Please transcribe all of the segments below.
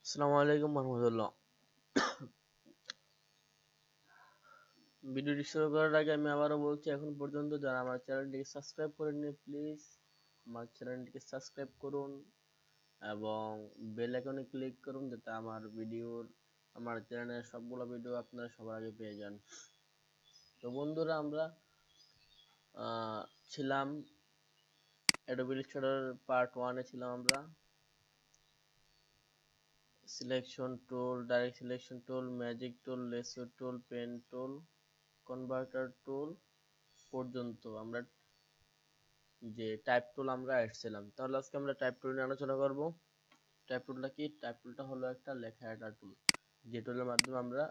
আসসালামু আলাইকুম রহমতুল্লাহ। ভিডিওটি শুরু করার আগে আমি আবারও বলছি, এখন পর্যন্ত যারা আমার চ্যানেলটিকে সাবস্ক্রাইব করেননি প্লিজ আমার চ্যানেলটিকে সাবস্ক্রাইব করুন এবং বেল আইকনে ক্লিক করুন যাতে আমার চ্যানেলের সবগুলো ভিডিও আপনারা সবার আগে পেয়ে যান। তো বন্ধুরা, আমরা ছিলাম অ্যাডোবি ইলাস্ট্রেটর পার্ট 1-এ ছিলাম আমরা। Selection tool, direct selection tool, magic tool, lasso tool, pen tool, converter tool পর্যন্ত আমরা যে টাইপ টুল আমরা আসছিলাম। তাহলে আজকে আমরা টাইপ টুল নিয়ে আলোচনা করব। টাইপ টুলটা কি? টাইপ টুলটা হলো একটা লেখা এডিটর টুল, যে টুলের মাধ্যমে আমরা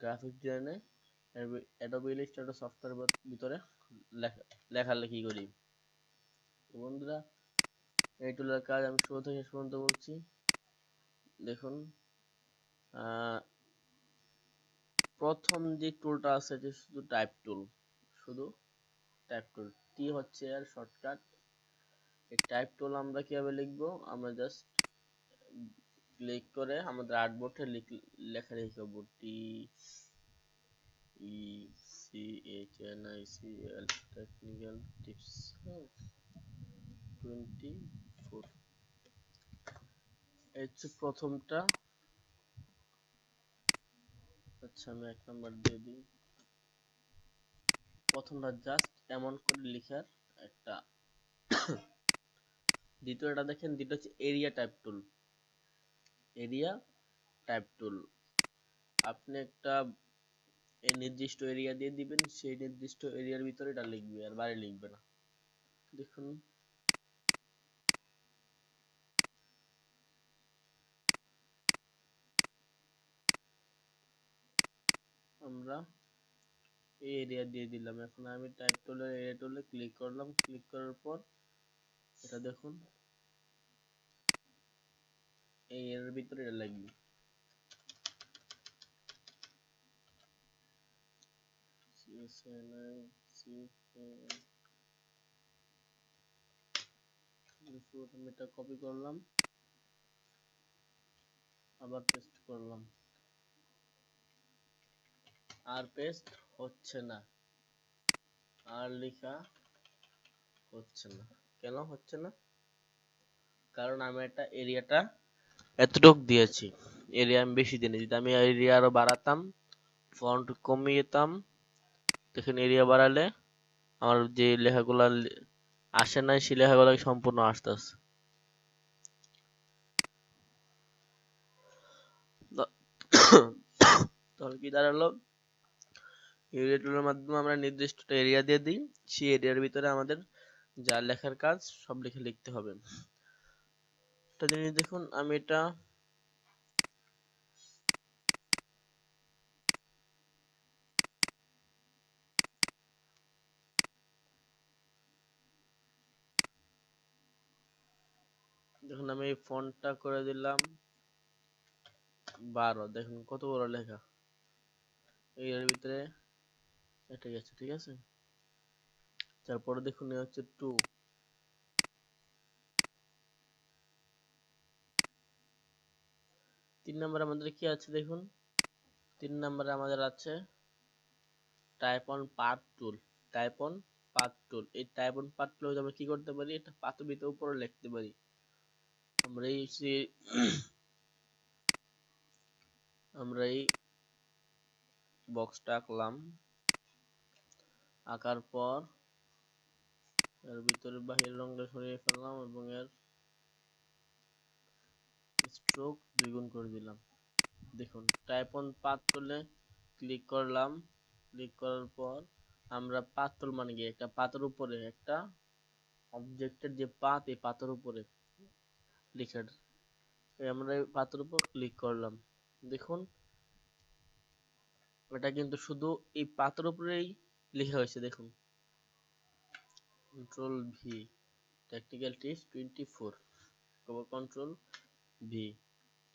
গ্রাফিক ডিজাইনে অ্যাডোবি ইলাস্ট্রেটর সফটওয়্যারের ভিতরে লেখালেখি করি। তো বন্ধুরা, এই টুলের কাজ আমি শুরু থেকে শেষ পর্যন্ত বলছি। দেখুন, প্রথম যে টুলটা আছে যে শুধু টাইপ টুল, শুধু টাইপ টুল, টি হচ্ছে এর শর্টকাট। এই টাইপ টুল আমরা কিভাবে লিখবো? আমরা জাস্ট ক্লিক করে আমাদের আর্টবোর্ডে লেখালেখি করবো। TECHNICL technical tips 24। এই হচ্ছে প্রথমটা। আচ্ছা, আমি 1 নাম্বার দিয়ে দিই। প্রথমটা জাস্ট এমন করে লিখার একটা। দ্বিতীয়টা দেখেন, দ্বিতীয় হচ্ছে এরিয়া টাইপ টুল। এরিয়া টাইপ টুল, আপনি একটা নির্দিষ্ট এরিয়া দিয়ে দিবেন, সেই নির্দিষ্ট এরিয়ার ভিতরে এটা লিখবে, আর বাইরে লিখবে না। দেখুন, আমরা এই এরিয়া দিয়ে দিলাম। এখন আমি টাইপ টুলের এরিয়া টুলে ক্লিক করলাম। ক্লিক করার পর এটা দেখুন, এই এর ভিতরে এটা লাগবে। আমি এটা কপি করলাম, আবার পেস্ট করলাম, আর পেস্ট হচ্ছে না, আর লেখা হচ্ছে না। কেন হচ্ছে না? কারণ আমি এটা এরিয়াটা এতটুক দিয়েছি, এরিয়া আমি বেশি দিইনি। যদি আমি এরিয়া আরো বাড়াতাম, ফন্ট কমিয়ে দিতাম, দেখেন এরিয়া বাড়ালে আমার যে লেখাগুলো আসে নাই, সেই লেখাগুলো সম্পূর্ণ আসতেছে। তাহলে কি দাঁড়ালো? এরিয়া টুলের মাধ্যমে আমরা নির্দিষ্ট এরিয়া দিয়ে দিই, সেই এরিয়ার ভিতরে আমাদের যা লেখার কাজ সব লিখতে হবে। একটা জিনিস দেখুন, আমি এটা দেখুন, আমি এই ফন্টটা করে দিলাম 12। দেখুন কত বড় লেখা, এর ভিতরে এটা গেছে, ঠিক আছে। তারপরে দেখুন, এ হচ্ছে 2। 3 নম্বরে আমাদের কি আছে দেখুন, 3 নম্বরে আমাদের আছে type on path tool. Type on path টুল, এই টাইপ অন পাথ টুল আমরা কি করতে পারি? এটা পাথের ভিতরে উপরে লিখতে পারি। আমরা এই বক্সটা আঁকলাম, আঁকার পর এর ভিতরে বাহিরের রংটা সরিয়ে ফেললাম এবং এর স্ট্রোক 2 গুণ করে দিলাম। দেখুন, টাইপ অন পাথ টুলে ক্লিক করলাম। ক্লিক করার পর আমরা পাথ টুল মানে কি, একটা পাথের উপরে একটা অবজেক্টের যে পাথ, এই পাথের উপরে লিখার, আমরা এই পাথের উপর ক্লিক করলাম। দেখুন, এটা কিন্তু শুধু এই পাথের উপরেই লেখা হয়েছে। দেখুন, control V, technical tips 24, control V,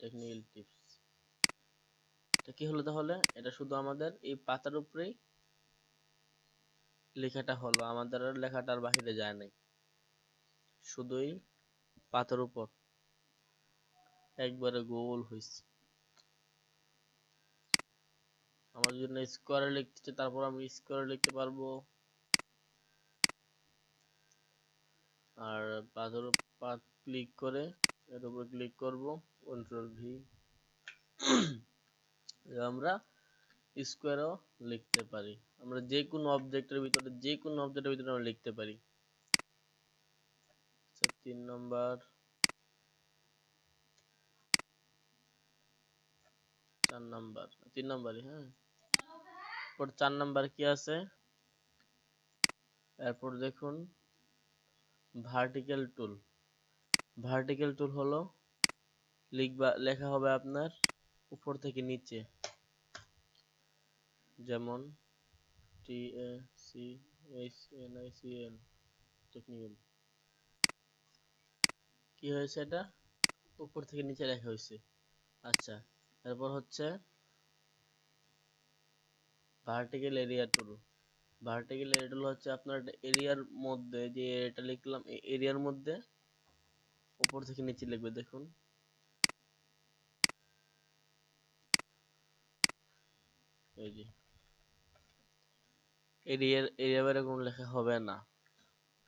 technical tips. এটা কি হলো তাহলে? এটা শুধু আমাদের এই পাতার উপরেই লেখাটা হলো, আমাদের আর লেখাটার বাহিরে যায় নাই, শুধুই পাতার উপর। একবারে গোল হয়েছে। আমার জন্য স্কোয়ারে লিখতে, তারপর আমি স্কোয়ারে লিখতে পারবো। আর পাথর পাথ ক্লিক করে এর উপর ক্লিক করব, কন্ট্রোল ভি। আমরা স্কোয়ারও লিখতে পারি। আমরা যে কোনো অবজেক্টের ভিতরে আমরা লিখতে পারি। আচ্ছা 3 নম্বর, 4 নম্বর, 3 নম্বরই, হ্যাঁ। পর 4 নম্বর কি আছে? এরপর দেখুন ভার্টিক্যাল টুল। ভার্টিক্যাল টুল হলো লেখা হবে আপনার উপর থেকে নিচে, যেমন TACHNICL টেকনিক্যাল। কি হয়েছে, এটা উপর থেকে নিচে লেখা হয়েছে। আচ্ছা, এরপর হচ্ছে ভার্টিক্যাল এরিয়া টুল। ভার্টিক্যাল এরিয়া টুল হচ্ছে আপনার এরিয়ার মধ্যে, যে এটা লিখলাম এরিয়ার মধ্যে উপর থেকে নিচে লিখবে। দেখুন এই যে এরিয়া বাইরে কোনো লেখা হবে না,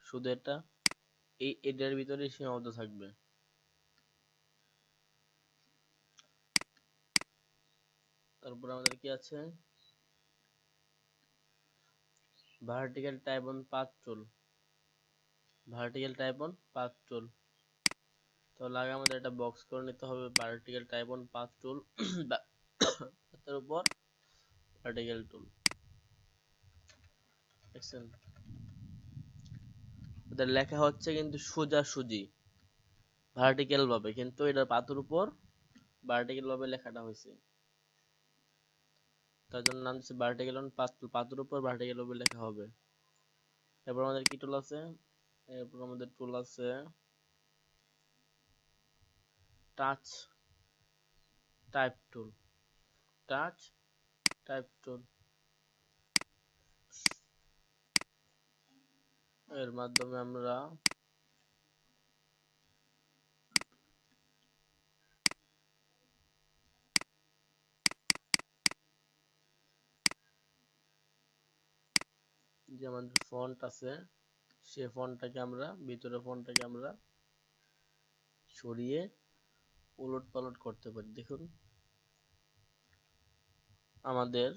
শুধু এটা এই এরিয়ার ভিতরে সীমাবদ্ধ থাকবে। তারপর আমাদের কি আছে? Vertical type on path tool. Vertical type on path টুল, তাহলে আগে আমাদের একটা বক্স করে নিতে হবে। ভার্টিক্যাল টাইপ অন পাথ টুল, তার উপর ভার্টিক্যাল টুল, দেখছেন? ওদের লেখা হচ্ছে কিন্তু সোজাসুজি ভার্টিক্যাল ভাবে, কিন্তু এটা পাথর উপর ভার্টিক্যাল ভাবে লেখাটা হয়েছে, তার জন্য নাম দিচ্ছে ভার্টিক্যাল অন পাথ টুল। পাথর উপর ভার্টিক্যাল ভাবে লেখা হবে। এরপর আমাদের কি টুল আছে? এরপর আমাদের টুল আছে টাচ টাইপ টুল। টাচ টাইপ টুল, এর মাধ্যমে আমরা যে আমাদের ফন্ট আছে, সে ফন্টটাকে আমরা ভিতরে ফন্টটাকে আমরা সরিয়ে উলট পালট করতে পারি। দেখুন আমাদের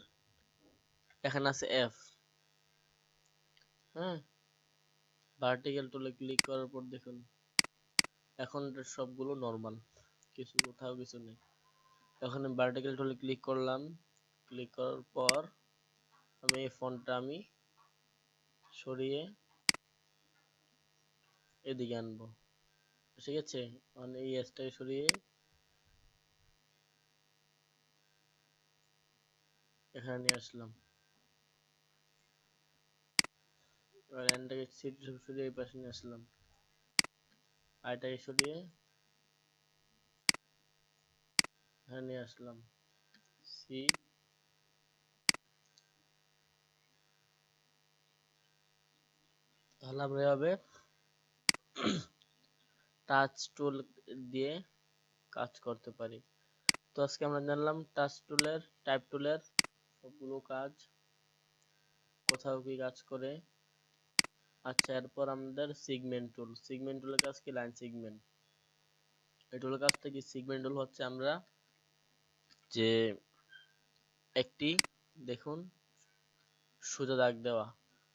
এখানে আছে এফ, হ্যাঁ। ভার্টিক্যাল টুলে ক্লিক করার পর দেখুন এখন সবগুলো নরমাল, কিছু কোথাও কিছু নেই। এখন ভার্টিক্যাল টুলে ক্লিক করলাম, ক্লিক করার পর আমি এই ফন্টটা আমি সরিয়ে এদিকে আনবো, ঠিক আছে? মানে এই এসটাকে সরিয়ে এখানে নিয়ে আসলাম, আর এনটাকে সরিয়ে এই পাশে নিয়ে আসলাম, আইটাকে সরিয়ে এখানে নিয়ে আসলাম, সি। তাহলে আমরা এভাবে টাচ টুল দিয়ে কাজ করতে পারি। তো আজকে আমরা জানলাম টাচ টুলের, টাইপ টুলের সবগুলো কাজ, কোথাও কি কাজ করে। আচ্ছা, এরপর আমাদের সিগমেন্ট টুল। সিগমেন্ট টুলের কাজ কি? Line segment. এই টুলের কাজটা কি? সিগমেন্ট টুল হচ্ছে আমরা যে একটি, দেখুন, সোজা দাগ দেওয়া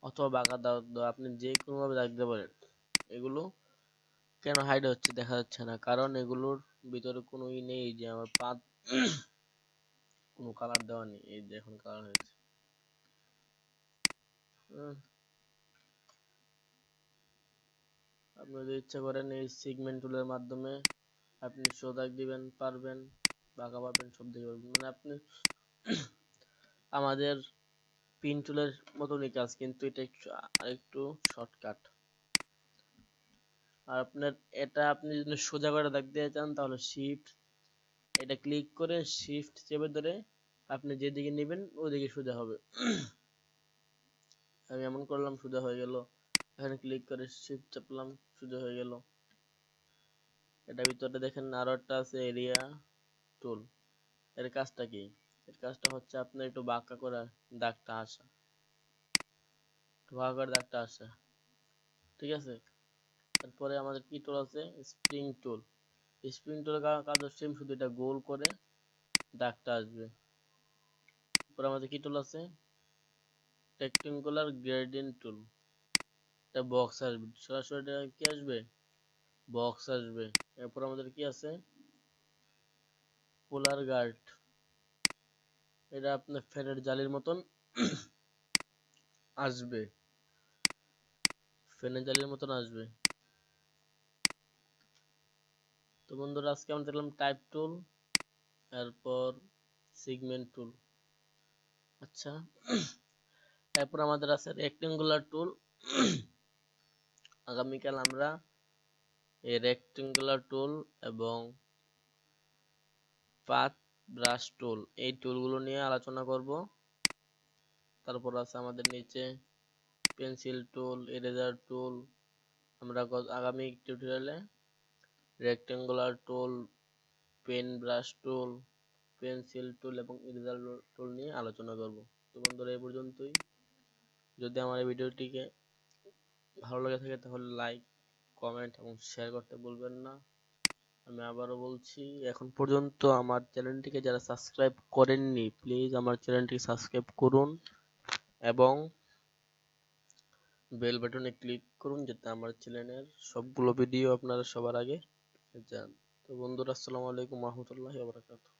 অথবা বাঁকা দাগ দেওয়া, আপনি যে কোনো ভাবে দাগ দিতে পারেন। এগুলো কেন হাইড হচ্ছে, দেখা যাচ্ছে না? কারণ এগুলোর ভিতরে কোনো ই নেই, যে আমার পাত কোনো কালার দেওয়া নেই। এই যে এখন কালার হয়েছে। আপনি যদি ইচ্ছা করেন এই সিগমেন্ট টুলের মাধ্যমে আপনি সোজা দাগ দিবেন পারবেন, বাঁকা পারবেন, সব দিকে পারবেন। মানে আপনি আমাদের পিন টুলের মতনই কাজ, কিন্তু এটা একটু আরেকটু শর্টকাট। আর আপনার এটা আপনি যদি সোজা করে দাগ দিতে চান তাহলে শিফট এটা ক্লিক করে শিফট চেপে ধরে আপনি যেদিকে নেবেন ওদিকে সোজা হবে। আমি এমন করলাম, সোজা হয়ে গেল। এখানে ক্লিক করে শিফট চাপলাম, সোজা হয়ে গেল। এটা ভিতরে দেখেন আরো একটা আছে এরিয়া টুল। এর কাজটা কি? এর কাজটা হচ্ছে আপনার একটু বাঁকা করে দাগটা আসা, একটু বাঁকা করে দাগটা আসা, ঠিক আছে। তারপরে আমাদের কি টুল আছে? স্প্রিং টুল। স্প্রিং টুলের কাজ হচ্ছে শুধু এটা গোল করে দাগটা আসবে। তারপরে আমাদের কি টুল আছে? রেক্টেঙ্গুলার গ্রেডিয়েন্ট টুল। এটা বক্স আসবে, সরাসরি এটা কি আসবে? বক্স আসবে। এরপর আমাদের কি আছে? পোলার গার্ড। এটা আপনার ফ্যানের জালির মতন আসবে, ফ্যানের জালির মতন আসবে। তো বন্ধুরা আজকে আমরা দেখলাম টাইপ টুল, এরপর সেগমেন্ট টুল। আচ্ছা, এরপর আমাদের আছে রেক্টেঙ্গুলার টুল। আগামীকাল আমরা এই রেক্টেঙ্গুলার টুল এবং পাথ ব্রাশ টুল এই টুলগুলো নিয়ে আলোচনা করব। তারপর আছে আমাদের নিচে পেন্সিল টুল, ইরেজার টুল। আমরা আগামী টিউটোরিয়ালে rectangular tool, pen brush tool, pencil tool এবং ইরেজার টুল নিয়ে আলোচনা করব। তো বন্ধুরা এই পর্যন্তই। যদি আমার এই ভিডিওটিকে ভালো লেগে থাকে তাহলে লাইক, কমেন্ট এবং শেয়ার করতে ভুলবেন না। আমি আবারও বলছি, এখন পর্যন্ত আমার চ্যানেলটিকে যারা সাবস্ক্রাইব করেননি প্লিজ আমার চ্যানেলটি সাবস্ক্রাইব করুন এবং বেল বাটনে ক্লিক করুন যাতে আমার চ্যানেলের সবগুলো ভিডিও আপনারা সবার আগে যান। তো বন্ধুরা আসসালামু আলাইকুম ওয়া রাহমাতুল্লাহি ওয়া বারাকাতুহু।